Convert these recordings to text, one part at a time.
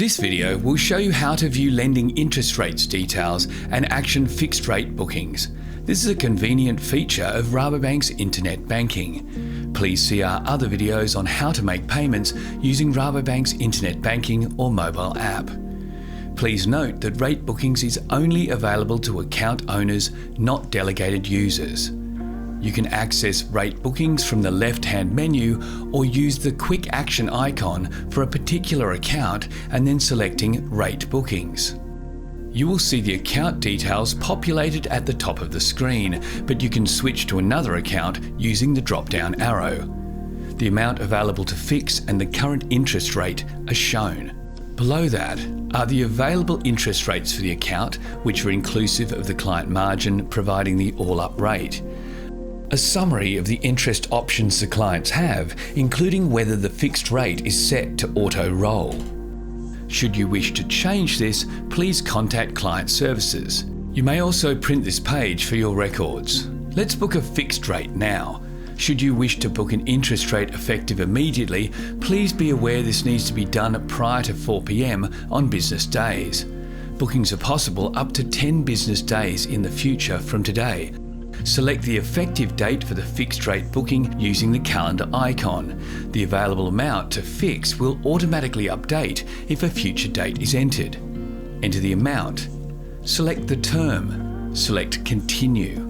This video will show you how to view lending interest rates details and action fixed rate bookings. This is a convenient feature of Rabobank's internet banking. Please see our other videos on how to make payments using Rabobank's internet banking or mobile app. Please note that rate bookings is only available to account owners, not delegated users. You can access rate bookings from the left-hand menu or use the quick action icon for a particular account and then selecting Rate Bookings. You will see the account details populated at the top of the screen, but you can switch to another account using the drop-down arrow. The amount available to fix and the current interest rate are shown. Below that are the available interest rates for the account, which are inclusive of the client margin, providing the all-up rate. A summary of the interest options the clients have, including whether the fixed rate is set to auto-roll. Should you wish to change this, please contact Client Services. You may also print this page for your records. Let's book a fixed rate now. Should you wish to book an interest rate effective immediately, please be aware this needs to be done prior to 4 p.m. on business days. Bookings are possible up to 10 business days in the future from today. Select the effective date for the fixed rate booking using the calendar icon. The available amount to fix will automatically update if a future date is entered. Enter the amount. Select the term. Select Continue.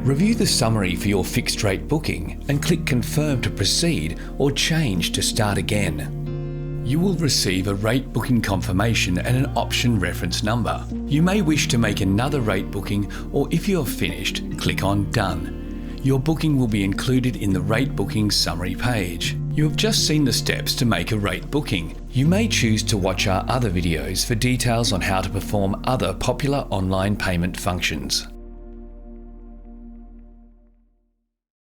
Review the summary for your fixed rate booking and click Confirm to proceed or Change to start again. You will receive a rate booking confirmation and an option reference number. You may wish to make another rate booking, or if you are finished, click on Done. Your booking will be included in the rate booking summary page. You have just seen the steps to make a rate booking. You may choose to watch our other videos for details on how to perform other popular online payment functions.